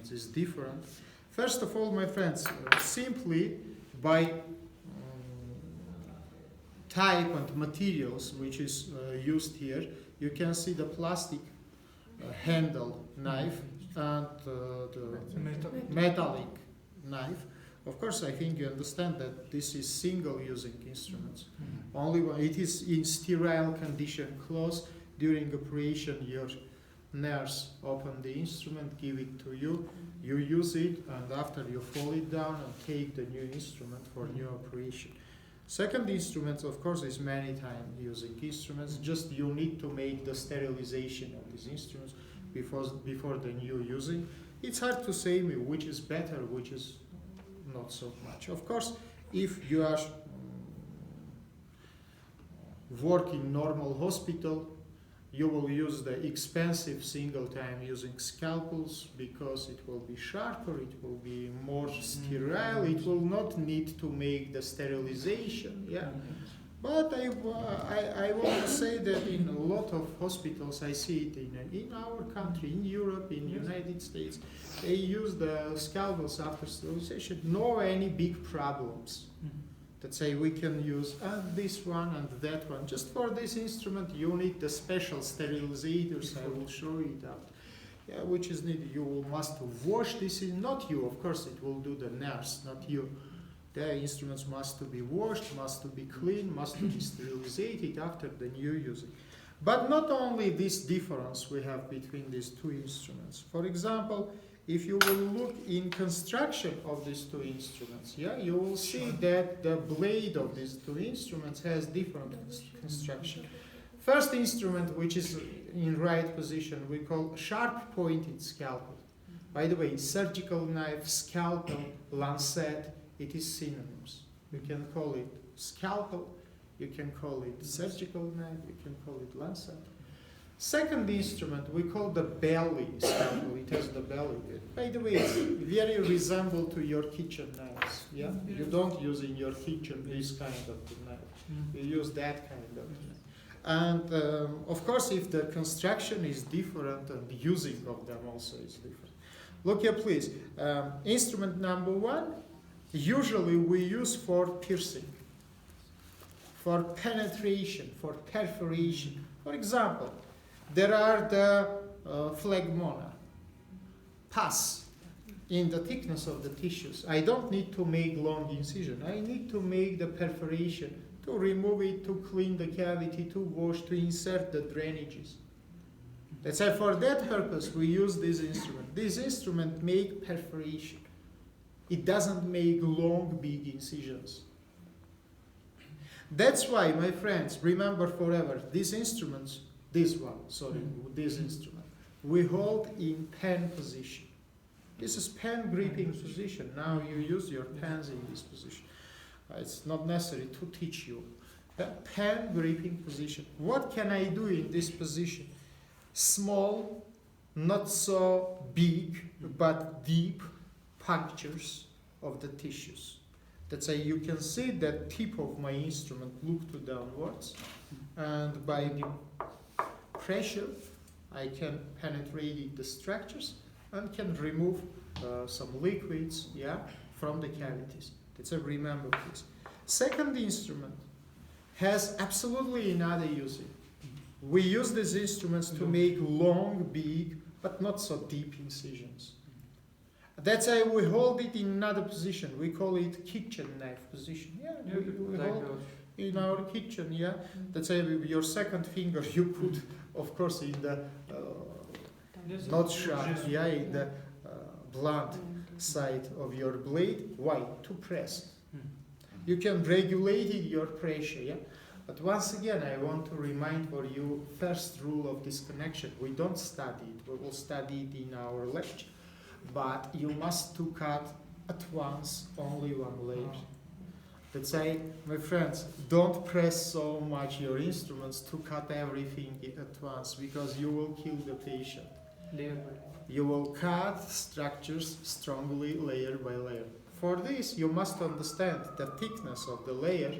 instruments is different. First of all, my friends, simply by type and materials which is used here, you can see the plastic handle knife and the metallic knife. Of course, I think you understand that this is single-using instruments. Only when it is in sterile condition, closed. During operation, your nurse open the instrument, give it to you, you use it, and after you fold it down and take the new instrument for new operation. Second instrument, of course, is many time using instruments. Just you need to make the sterilization of these instruments before the new using. It's hard to say which is better, which is not so much. Of course, if you are work in normal hospital, you will use the expensive single time using scalpels because it will be sharper, it will be more sterile, it will not need to make the sterilization. Yeah. But I want to say that in a lot of hospitals, I see it in our country, in Europe, in the United States, they use the scalpels after sterilization. No any big problems. That say we can use this one and that one. Just for this instrument, you need the special sterilizers. I will show it out. Yeah, which is needed. You must wash this in, not you, of course, it will do the nurse, not you. The instruments must to be washed, must to be clean, must to be sterilized after the new using. But not only this difference we have between these two instruments. For example, if you will look in construction of these two instruments, yeah, you will see that the blade of these two instruments has different construction. First instrument, which is in right position, we call sharp-pointed scalpel. By the way, surgical knife, scalpel, lancet, it is synonyms. You can call it scalpel, you can call it surgical knife, you can call it lancet. Second instrument we call the belly scalpel. It has the belly. By the way, it's very resemble to your kitchen knives. Yeah, you don't use in your kitchen this kind of knife. You use that kind of knife. And of course, if the construction is different and the using of them also is different. Look here, please. Instrument number one, usually we use for piercing, for penetration, for perforation. For example, there are the phlegmona, pus in the thickness of the tissues. I don't need to make long incision. I need to make the perforation, to remove it, to clean the cavity, to wash, to insert the drainages. Let's say for that purpose we use this instrument. This instrument makes perforation. It doesn't make long, big incisions. That's why, my friends, remember forever, these instruments, this instrument, we hold in pen position. This is pen gripping position. Now you use your pens in this position. It's not necessary to teach you. The pen gripping position. What can I do in this position? Small, not so big, but deep punctures of the tissues. That's why you can see the tip of my instrument look to downwards, and by the pressure I can penetrate the structures and can remove some liquids, yeah, from the cavities. That's a remember please. Second instrument has absolutely another using. We use these instruments to make long, big, but not so deep incisions. That's why we hold it in another position. We call it kitchen knife position. Yeah, we hold in our kitchen, yeah. That's why with your second finger you put, of course, in the not sharp, yeah, in the blunt side of your blade. Why? To press. You can regulate your pressure, yeah. But once again, I want to remind for you first rule of this connection. We don't study it. We will study it in our lecture. But you must to cut at once only one layer. Let's say, my friends, don't press so much your instruments to cut everything at once, because you will kill the patient. You will cut structures strongly layer by layer. For this, you must understand the thickness of the layer.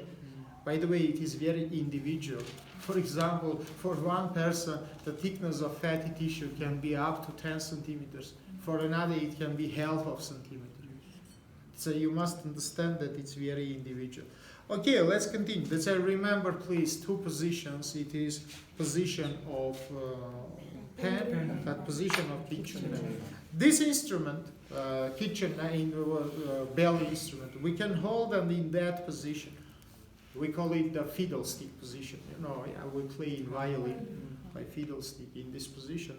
By the way, it is very individual. For example, for one person, the thickness of fatty tissue can be up to 10 centimeters. for another it can be half of centimeter. So you must understand that it's very individual. Okay, let's continue. Let's remember, please, two positions. It is position of pen and position of kitchen knife. This instrument, kitchen bell instrument, we can hold them in that position. We call it the fiddlestick position. You know, we play in violin by fiddlestick in this position.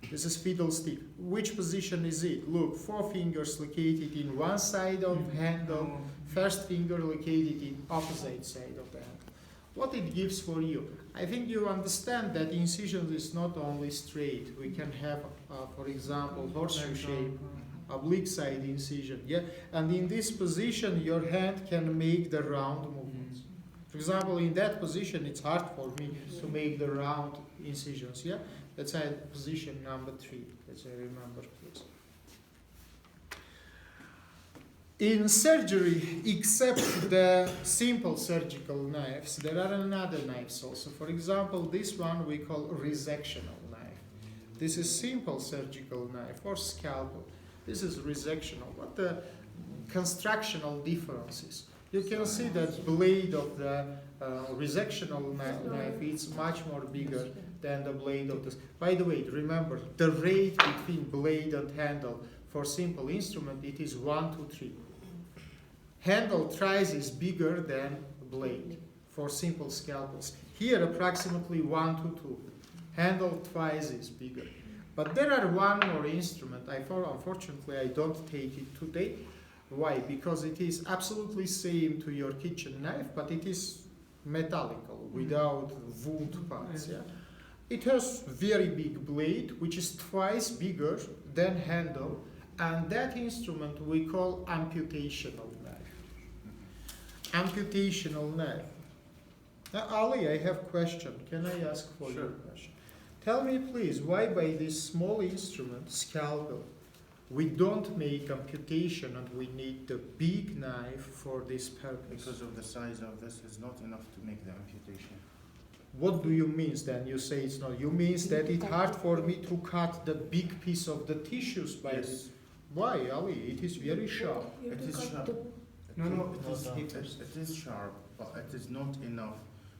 This is fiddlestick. Which position is it? Look, 4 fingers located in one side of handle, first finger located in opposite side of the handle. What it gives for you? I think you understand that incision is not only straight. We can have, for example, horseshoe shape, oblique side incision. Yeah, and in this position, your hand can make the round movements. For example, in that position, it's hard for me to make the round incisions. Yeah, that's position number 3. Let's remember, please. In surgery, except the simple surgical knives, there are another knives also. For example, this one we call resectional knife. This is simple surgical knife or scalpel. This is resectional. What the constructional differences? You can see that blade of the resectional knife is much more bigger than the blade of this. By the way, remember, the rate between blade and handle for simple instrument, it is 1 to 3. Handle thrice is bigger than blade for simple scalpels. Here, approximately 1 to 2. Handle twice is bigger. But there are one more instrument. Unfortunately, I don't take it today. Why? Because it is absolutely same to your kitchen knife, but it is metallical, without wound parts. Yeah? It has very big blade, which is twice bigger than handle, and that instrument we call amputational knife. Amputational knife. Now, Ali, I have a question. Can I ask for your question? Tell me, please, why by this small instrument, scalpel, we don't make amputation and we need the big knife for this purpose? Because of the size of this is not enough to make the amputation. What do you mean then? You say it's not. You mean that it's hard for me to cut the big piece of the tissues by this? Why, Ali? It is very sharp. It is sharp. It is sharp, but it is not enough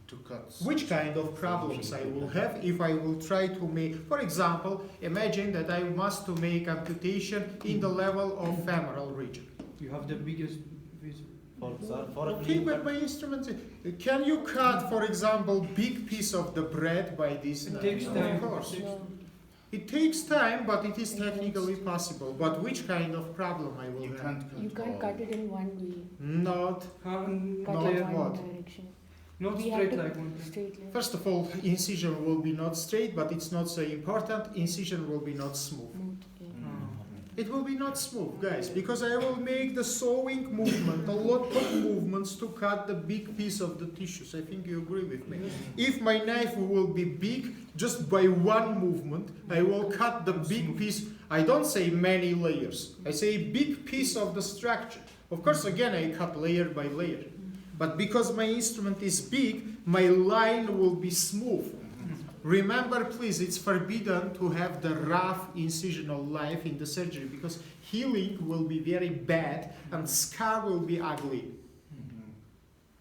to cut. Which kind of problems I will have if I will try to make, for example, imagine that I must to make amputation in the level of femoral region. You have the biggest Okay, but my instruments, can you cut, for example, big piece of the bread by this knife? It takes time. Of course. It takes time, but it is technically possible. But which kind of problem I will have? You can't cut it in one way. Not. Cut in Not one what? direction. not We straight have to like one. straight line. First of all, incision will be not straight, but it's not so important. Incision will be not smooth. It will be not smooth, guys, because I will make the sewing movement, a lot of movements to cut the big piece of the tissues. I think you agree with me. If my knife will be big, just by one movement, I will cut the big piece. I don't say many layers. I say big piece of the structure. Of course, again, I cut layer by layer. But because my instrument is big, my line will be smooth. Remember, please, it's forbidden to have the rough incisional knife in the surgery because healing will be very bad and scar will be ugly.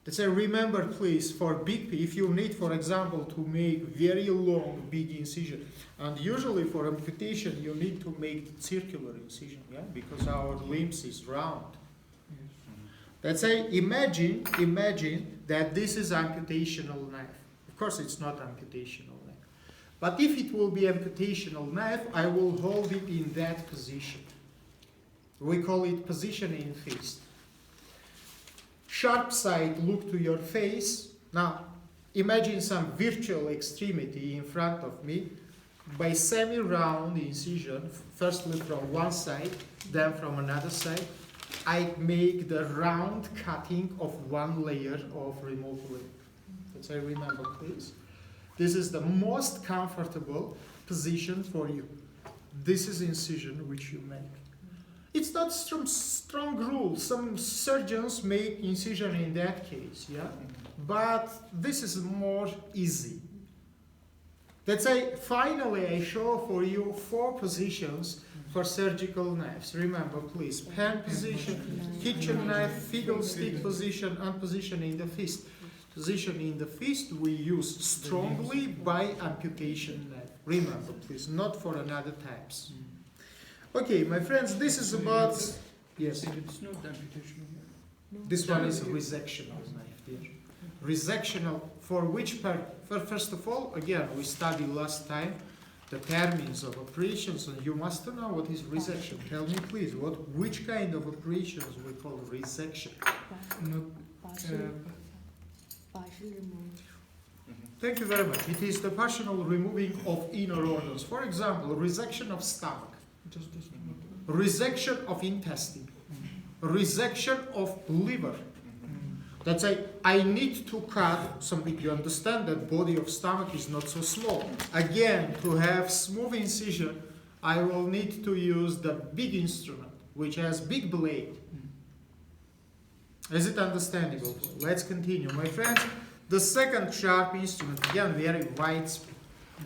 That's why remember, please, for big, if you need, for example, to make very long, big incision, and usually for amputation, you need to make circular incision, yeah, because our limbs is round. Let's say, imagine that this is amputational knife. Of course, it's not amputational. But if it will be amputational knife, I will hold it in that position. We call it positioning fist. Sharp side look to your face. Now, imagine some virtual extremity in front of me by semi-round incision, firstly from one side, then from another side. I make the round cutting of one layer of removed limb. Let's remember, please. This is the most comfortable position for you. This is incision which you make. It's not strong rule. Some surgeons make incision in that case, yeah? But this is more easy. Let's say, finally, I show for you 4 positions for surgical knives. Remember, please, pen position, kitchen knife, fiddlestick position, and position in the fist. Position in the fist we use strongly by amputation knife. Remember, please, not for another types. Okay, my friends, this is about... Yes? It's not amputation here. This one is a resectional knife, dear. Resectional, for which part? First of all, again, we studied last time the terms of operations, and you must know what is resection. Tell me, please, which kind of operations we call resection? Not, Partial removal. Thank you very much. It is the partial removing of inner organs. For example, resection of stomach, resection of intestine, resection of liver. Let's say I need to cut something. You understand that body of stomach is not so small. Again, to have smooth incision, I will need to use the big instrument, which has big blade. Is it understandable? Let's continue, my friends. The second sharp instrument, again very widespread,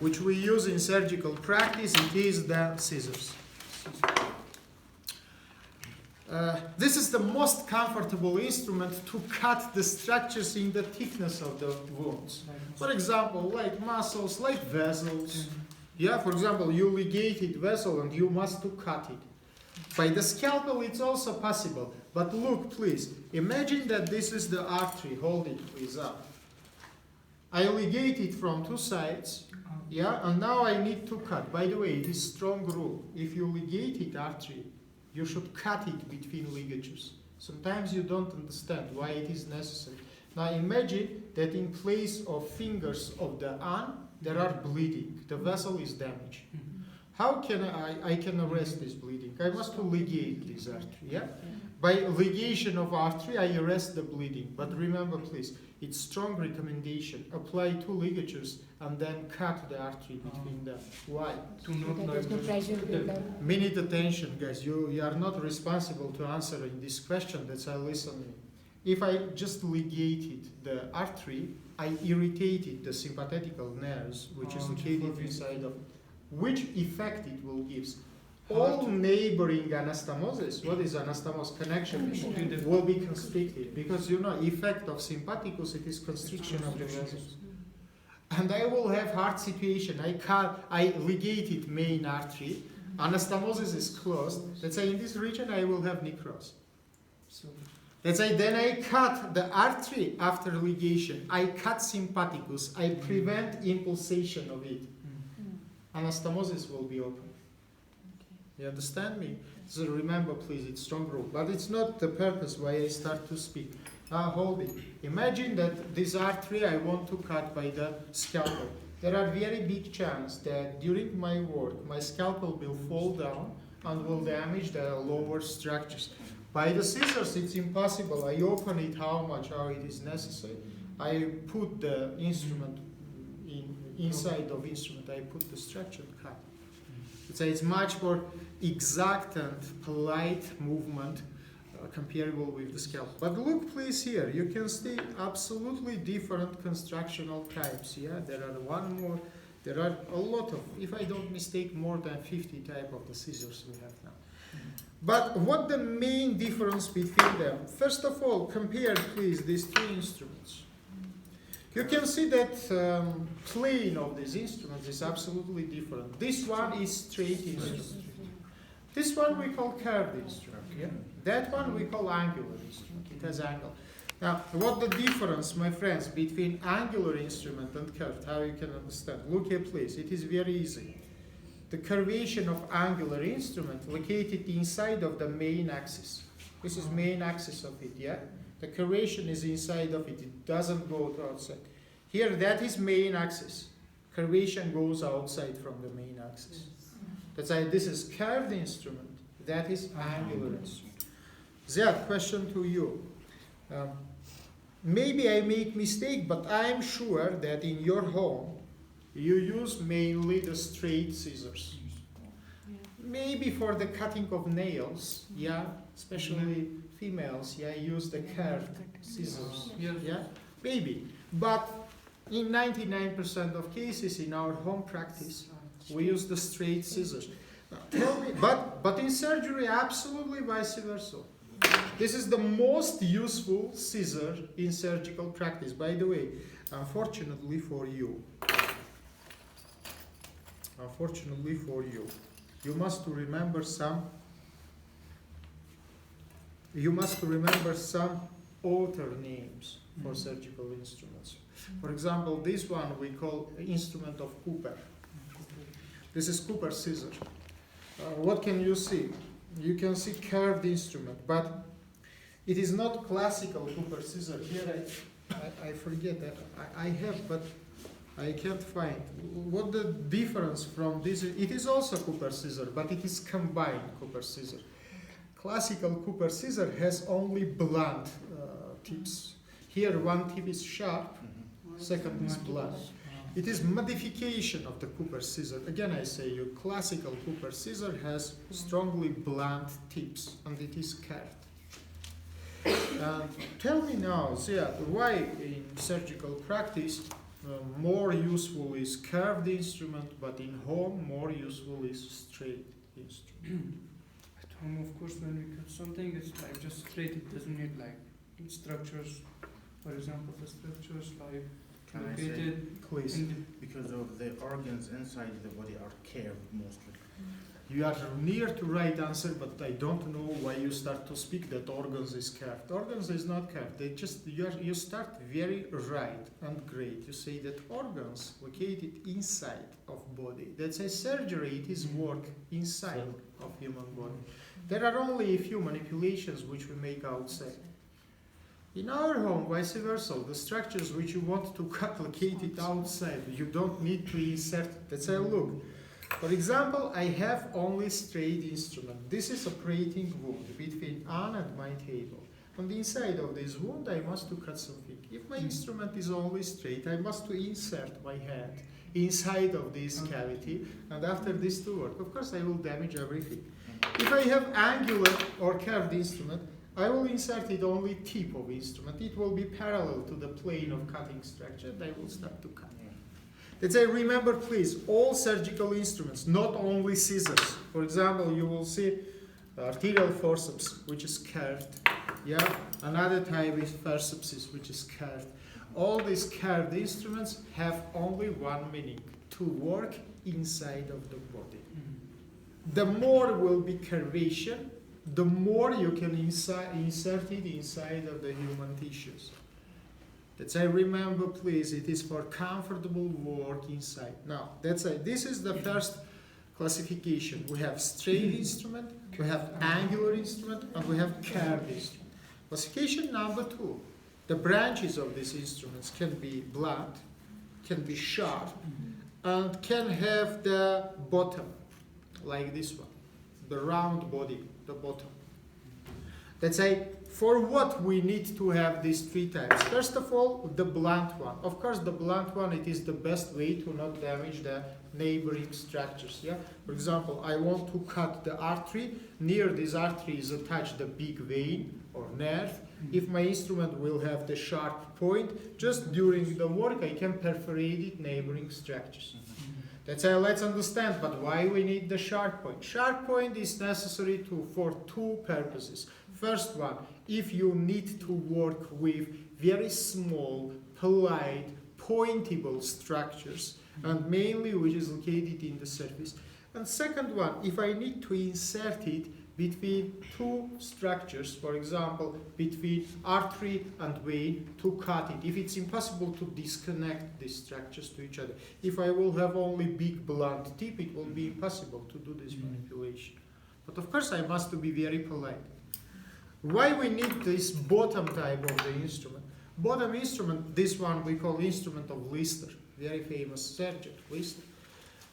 which we use in surgical practice, it is the scissors. This is the most comfortable instrument to cut the structures in the thickness of the wounds. For example, like muscles, like vessels. Yeah, for example, you ligated vessel and you must to cut it. By the scalpel it's also possible. But look, please, imagine that this is the artery. Hold it, please, up. I ligate it from 2 sides. Yeah, and now I need to cut. By the way, it is strong rule. If you ligate it artery, you should cut it between ligatures. Sometimes you don't understand why it is necessary. Now imagine that in place of fingers of the arm, there are bleeding. The vessel is damaged. How can I can arrest this bleeding? I must ligate this artery, yeah? By ligation of artery, I arrest the bleeding. But remember, please, it's strong recommendation. Apply 2 ligatures and then cut the artery between them. Why? To not There's no pressure build up. Minute attention, guys. You are not responsible to answering this question. That's why listening. If I just ligated the artery, I irritated the sympathetical nerves, which is located inside of, which effect it will give. All neighboring anastomosis, what is anastomosis connection, will be constricted, because you know effect of sympathicus, it is constriction of the vessels. And I will have heart situation. I ligated main artery, anastomosis is closed. Let's say in this region I will have necrosis. Let's say then I cut the artery after ligation. I cut sympathicus. I prevent impulsation of it. Anastomosis will be open. You understand me? So remember, please, it's strong rule. But it's not the purpose why I start to speak. Hold it. Imagine that this artery I want to cut by the scalpel. There are very big chance that during my work, my scalpel will fall down and will damage the lower structures. By the scissors, it's impossible. I open it how it is necessary. I put the instrument inside of instrument. I put the structure cut. It's much more exact and polite movement comparable with the scalpel. But look, please, here. You can see absolutely different constructional types. Yeah, there are one more. There are a lot of, if I don't mistake, more than 50 type of the scissors we have now. But what the main difference between them? First of all, compare, please, these 3 instruments. You can see that plane of these instruments is absolutely different. This one is straight instrument. This one we call curved instrument. Yeah? That one we call angular instrument. It has angle. Now, what the difference, my friends, between angular instrument and curved? How you can understand? Look here, please. It is very easy. The curvation of angular instrument located inside of the main axis. This is main axis of it, yeah? The curvation is inside of it. It doesn't go to outside. Here, that is main axis. Curvation goes outside from the main axis. That's why this is curved instrument. That is angular instrument. Ziad, question to you. Maybe I make mistake, but I'm sure that in your home, you use mainly the straight scissors. Maybe for the cutting of nails, yeah, especially females, yeah, use the curved scissors, yeah, maybe. But in 99% of cases in our home practice, we use the straight scissors. Now, tell me, but in surgery, absolutely vice versa. This is the most useful scissor in surgical practice. By the way, unfortunately for you, you must remember some. You must remember some author names for surgical instruments. For example, this one we call instrument of Cooper. This is Cooper scissor. What can you see? You can see curved instrument, but it is not classical Cooper scissor. Here I forget that I have, but I can't find. What the difference from this? It is also Cooper scissor, but it is combined Cooper scissor. Classical Cooper scissor has only blunt tips. Here one tip is sharp, second is blunt. It is modification of the Cooper scissor. Again, I say you, classical Cooper scissor has strongly blunt tips, and it is curved. Tell me now, Ziad, why in surgical practice more useful is curved instrument, but in home more useful is straight instrument? At home, of course, when we cut something, it's like just straight. It doesn't need like structures. For example, the structures like Can I say, located Please. in because of the organs inside the body are curved mostly. You are near to right answer, but I don't know why you start to speak that organs is curved. Organs is not curved. They just you start very right and great. You say that organs located inside of body. That's a surgery. It is work inside of human body. There are only a few manipulations which we make outside. In our home, vice versa, the structures which you want to cut located outside. You don't need to insert. That's a look. For example, I have only straight instrument. This is operating wound between Anne and my table. On the inside of this wound, I must to cut something. If my instrument is only straight, I must to insert my hand inside of this cavity, and after this to work. Of course, I will damage everything. If I have angular or curved instrument, I will insert it only tip of instrument. It will be parallel to the plane of cutting structure, and I will start to cut. Let's say, remember please, all surgical instruments, not only scissors. For example, you will see arterial forceps, which is curved. Yeah, another type is forceps, which is curved. All these curved instruments have only one meaning: to work inside of the body. The more will be curvature, the more you can insert it inside of the human tissues. That's I remember, please, it is for comfortable work inside. Now, this is the first classification. We have straight instrument, we have angular instrument, and we have curved instrument. Classification number 2. The branches of these instruments can be blunt, can be sharp, and can have the bottom, like this one, the round body, the bottom. Let's say, for what we need to have these 3 types. First of all, the blunt one. Of course, the blunt one, it is the best way to not damage the neighboring structures. Yeah. For example, I want to cut the artery. Near this artery is attached the big vein or nerve. If my instrument will have the sharp point, just during the work, I can perforate it neighboring structures. Let's understand, but why we need the sharp point? Sharp point is necessary for 2 purposes. First one, if you need to work with very small, polite, pointable structures, and mainly which is located in the surface. And second one, if I need to insert it between 2 structures, for example, between artery and vein, to cut it. If it's impossible to disconnect these structures to each other. If I will have only big blunt tip, it will be impossible to do this manipulation. But of course, I must be very polite. Why we need this bottom type of the instrument? Bottom instrument, this one we call instrument of Lister, very famous surgeon, Lister.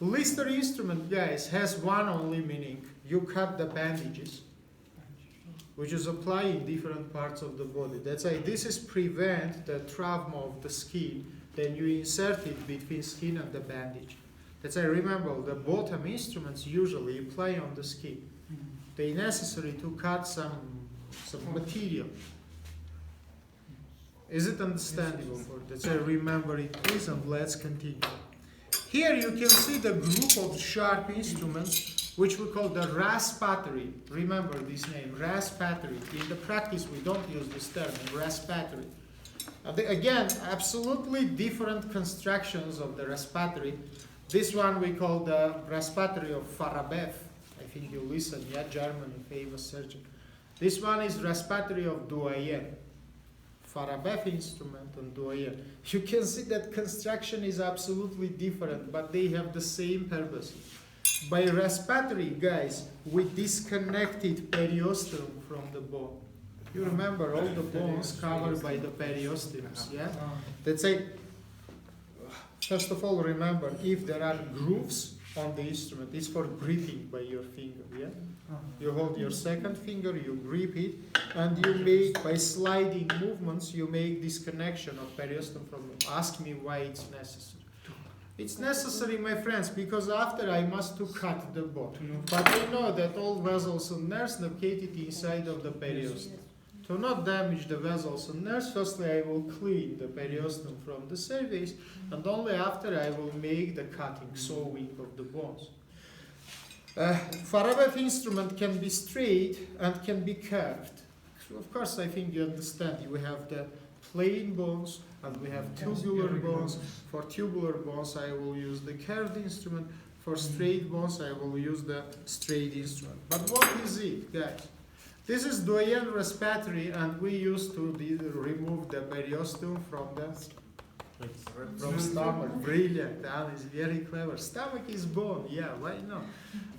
Lister instrument, guys, has one only meaning. You cut the bandages, which is applied in different parts of the body. That's why this is prevent the trauma of the skin. Then you insert it between skin and the bandage. That's why remember, the bottom instruments usually apply on the skin. They necessary to cut some material. Is it understandable? Let's remember it, please, and let's continue. Here you can see the group of sharp instruments, which we call the raspberry. Remember this name, raspberry. In the practice, we don't use this term, raspberry. Again, absolutely different constructions of the raspberry. This one we call the raspberry of Farabev. I think you listen, yeah, Germany, famous surgeon. This one is raspberry of Doyen. Farabev instrument and Doyen. You can see that construction is absolutely different, but they have the same purpose. By raspberry, guys, we disconnected periosteum from the bone. You remember all the bones covered by the periosteums, yeah? Let's say, first of all, remember, if there are grooves on the instrument, it's for gripping by your finger, yeah? You hold your second finger, you grip it, and you make, by sliding movements, you make this connection of periosteum from the bone. Ask me why it's necessary. It's necessary, my friends, because after I must to cut the bone. But I know that all vessels and nerves located inside of the periosteum. To not damage the vessels and nerves, firstly I will clean the periosteum from the surface, and only after I will make the cutting, sewing of the bones. Farabev instrument can be straight and can be curved. Of course, I think you understand. We have the plain bones and we have tubular bones. For tubular bones, I will use the curved instrument. For straight bones, I will use the straight instrument. But what is it, guys? This is Doyen raspberry, and we used to remove the periosteum from stomach. Brilliant, that is very clever. Stomach is bone, yeah, why not?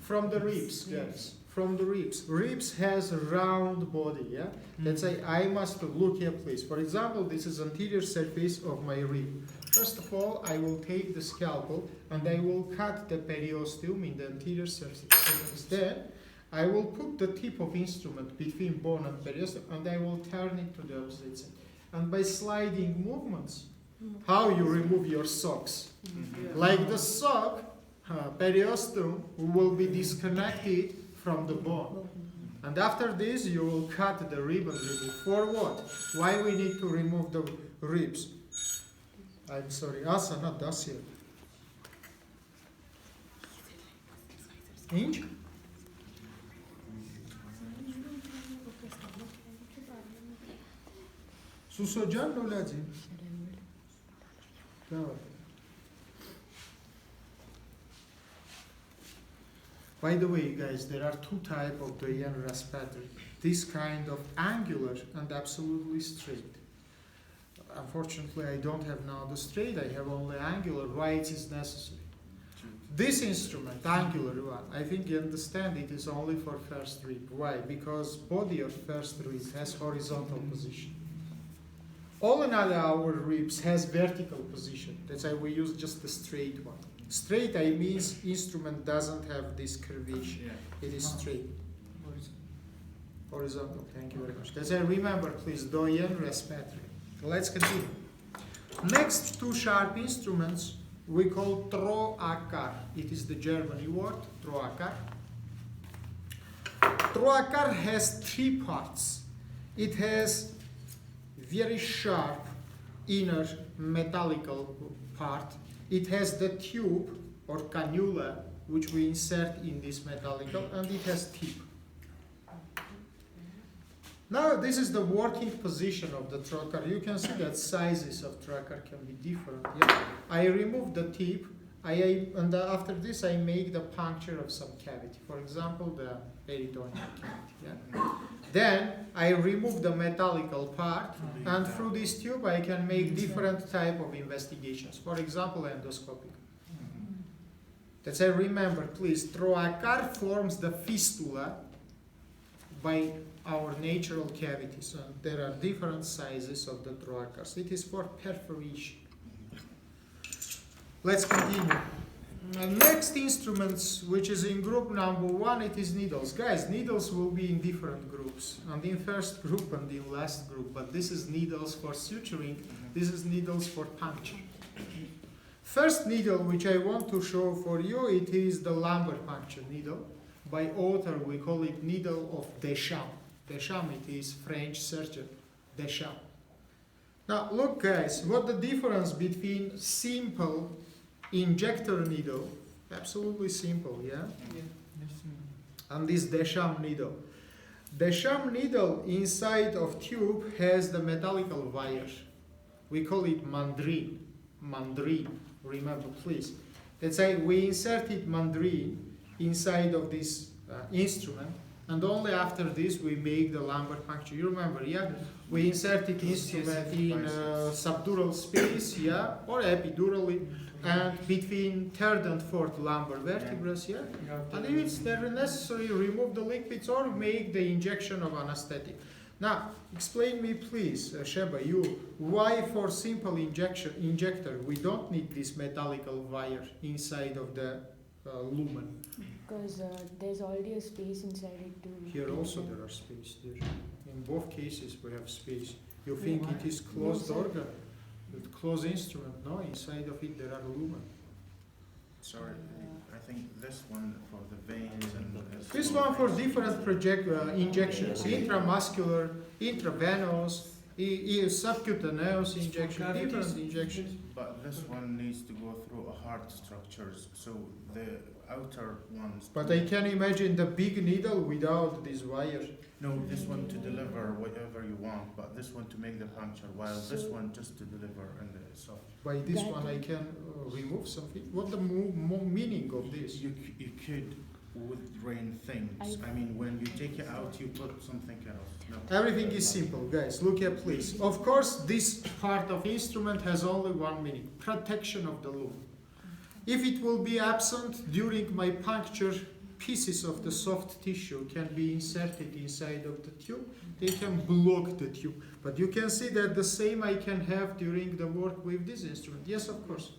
From the ribs, guys. From the ribs. Ribs has a round body, yeah? Let's say I must look here, please. For example, this is anterior surface of my rib. First of all, I will take the scalpel and I will cut the periosteum in the anterior surface. Then I will put the tip of instrument between bone and periosteum and I will turn it to the opposite side. And by sliding movements, how you remove your socks? Like the sock, periosteum will be disconnected from the bone. And after this, you will cut the rib and remove. For what? Why we need to remove the ribs? I'm sorry, Asa, not Dacia. Inch? Susocan nu lezi? By the way, guys, there are two types of Doyen raspberry. This kind of angular and absolutely straight. Unfortunately, I don't have now the straight, I have only angular. Why it is necessary? This instrument, angular one, I think you understand it is only for first rib. Why? Because body of first rib has horizontal position. All another our ribs has vertical position. That's why we use just the straight one. Straight, I means instrument doesn't have this curvature. It is straight. Horizontal, thank you very much. That's why remember, please, Doyen raspberry. Let's continue. Next two sharp instruments we call troakar. It is the German word, troakar. Troakar has three parts. It has very sharp inner metallical part. It has the tube or cannula which we insert in this metallical, and it has tip. Now this is the working position of the trocar. You can see that sizes of trocar can be different. Yeah? I remove the tip, and after this I make the puncture of some cavity. For example, the peritoneal cavity. Yeah? Then I remove the metallical part, and through this tube I can make different type of investigations. For example, endoscopic. That's why remember, please, trocar forms the fistula by our natural cavities, and there are different sizes of the troacars. It is for perforation. Let's continue. Next instruments, which is in group number 1, it is needles. Guys, needles will be in different groups, and in first group and in last group, but this is needles for suturing, this is needles for puncture. First needle which I want to show for you, it is the lumbar puncture needle. By author we call it needle of Deschamps. Deschamps, it is French surgeon, Deschamps. Now look guys, what the difference between simple injector needle, absolutely simple, yeah, Yeah, that's and this Desham needle. Desham needle inside of tube has the metallical wire. We call it mandrine. Mandrine, remember please. Let's say we inserted mandrine inside of this instrument, and only after this we make the lumbar puncture. You remember, yeah? We inserted instrument in subdural space, yeah, or epidurally, and between third and fourth lumbar vertebrae, yeah. And if it's necessary, remove the liquids or make the injection of anesthetic. Now, explain me please, Sheba, you, why for simple injector we don't need this metallical wire inside of the lumen? Because there's already a space inside it too. Here also there are space there. In both cases we have space. You think it is closed No, sir. organ, with closed instrument? No, inside of it there are lumen. Sorry, I think this one for the veins and This one for different injections, intramuscular, intravenous, subcutaneous injection, different injections. But this one needs to go through a hard structures, so the outer ones. But I can imagine the big needle without this wire. No, this one to deliver whatever you want, but this one to make the puncture, while this one just to deliver and the soft. By this That- one I can remove something. What the meaning of this? You could withdrain things. I mean, when you take it out, you put something else. No. Everything is simple, guys. Look here, please. Of course, this part of instrument has only one meaning: protection of the lumen. If it will be absent during my puncture, pieces of the soft tissue can be inserted inside of the tube. They can block the tube. But you can see that the same I can have during the work with this instrument. Yes, of course.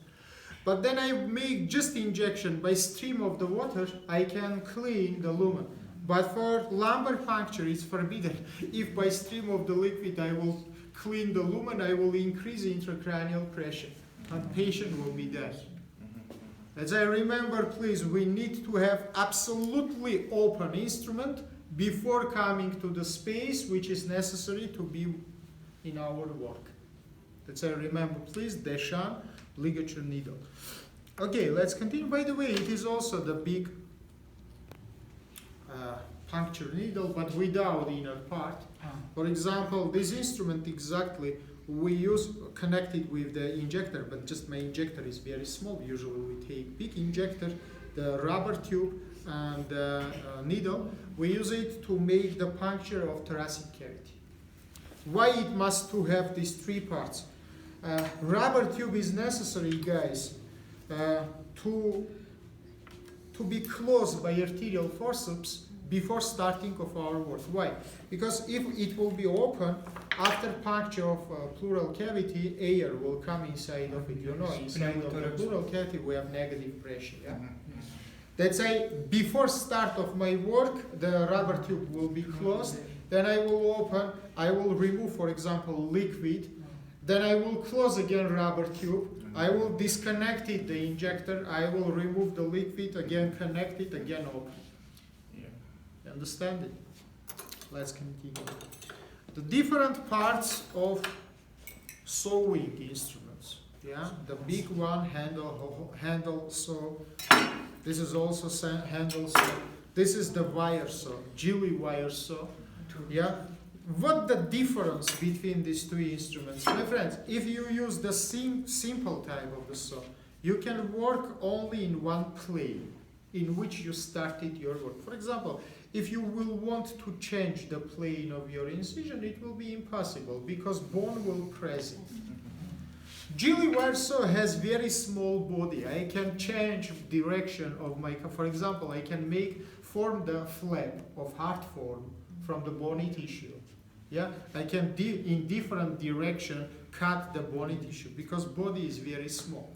But then I make just injection by stream of the water, I can clean the lumen. But for lumbar puncture, it's forbidden. If by stream of the liquid I will clean the lumen, I will increase intracranial pressure, and patient will be dead. As I remember, please, we need to have absolutely open instrument before coming to the space which is necessary to be in our work. As I remember, please, Desham ligature needle. Okay, let's continue. By the way, it is also the big puncture needle, but without inner part. For example, this instrument exactly we use connected with the injector, but just my injector is very small. Usually we take big injector, the rubber tube and the needle. We use it to make the puncture of thoracic cavity. Why it must to have these three parts? Rubber tube is necessary, guys, to be closed by arterial forceps before starting of our work. Why? Because if it will be open, after puncture of pleural cavity, air will come inside of it. You know, inside of the pleural cavity we have negative pressure. Yeah? Let's say before start of my work, the rubber tube will be closed. Then I will open, I will remove, for example, liquid. Then I will close again rubber tube. I will disconnect it, the injector. I will remove the liquid, again connect it, again open. Yeah. You understand it? Let's continue. The different parts of sewing instruments. Yeah, the big one, handle saw. This is also handle saw. This is the wire saw, Gilly wire saw. Yeah. What the difference between these two instruments? My friends, if you use the simple type of the saw, you can work only in one plane in which you started your work. For example, if you will want to change the plane of your incision, it will be impossible because bone will press it. Gilly wire saw has very small body. I can change direction of my, for example, I can form the flap of heart form from the bony tissue. Yeah, I can in different direction cut the bony tissue because body is very small.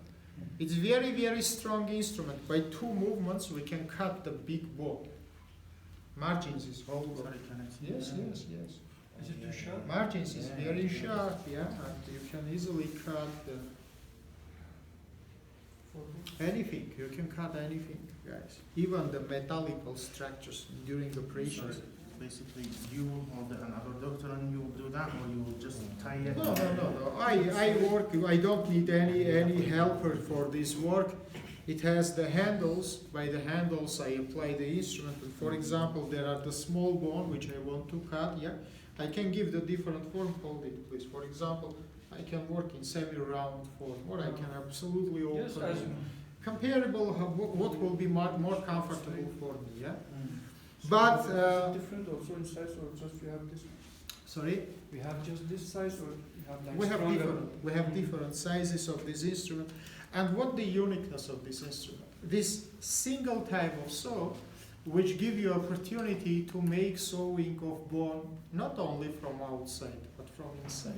It's very, very strong instrument. By two movements we can cut the big bone. Margins is hollow. Sorry, can I see? Yes, yes, yes. Is it too sharp? Margins is very sharp, yeah, and you can easily cut anything. You can cut anything, guys. Even the metallical structures during the operation. basically you will hold it, another doctor, and you will do that, or you will just tie it? No. I work. I don't need any helper for this work. It has the handles. By the handles, I apply the instrument. And for example, there are the small bone which I want to cut. Yeah, I can give the different form. Hold it, please. For example, I can work in semi-round form, or I can absolutely open. Yes, as you know. Comparable. What will be more comfortable for me? Yeah. So But, is it different also in size, or just you have this one? Sorry. We have just this size, or you have like We have stronger? different. We have different sizes of this instrument. And what the uniqueness of this instrument? This single type of saw, which give you opportunity to make sewing of bone not only from outside but from inside.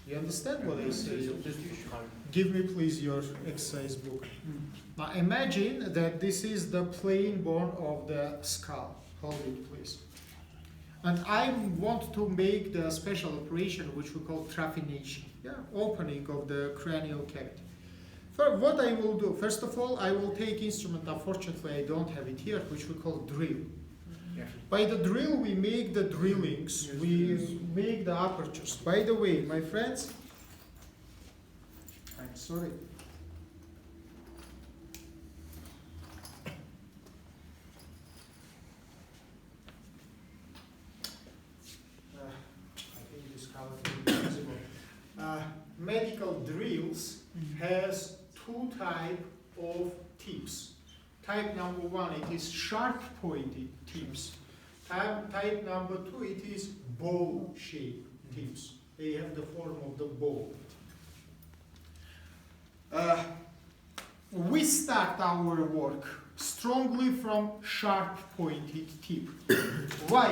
You understand what I say? Give me please your exercise book. Now imagine that this is the plain bone of the skull. Hold it please. And I want to make the special operation which we call trephination, opening of the cranial cavity. For what I will do, first of all, I will take instrument, unfortunately I don't have it here, which we call drill. Yeah. By the drill we make the drillings, we make the apertures. By the way, my friends, I'm sorry. I think this color is visible. Medical drills has two type of tips. Type number one, it is sharp pointed tips. Type number two, it is bow shaped tips. They have the form of the bow. We start our work strongly from sharp pointed tip. Why?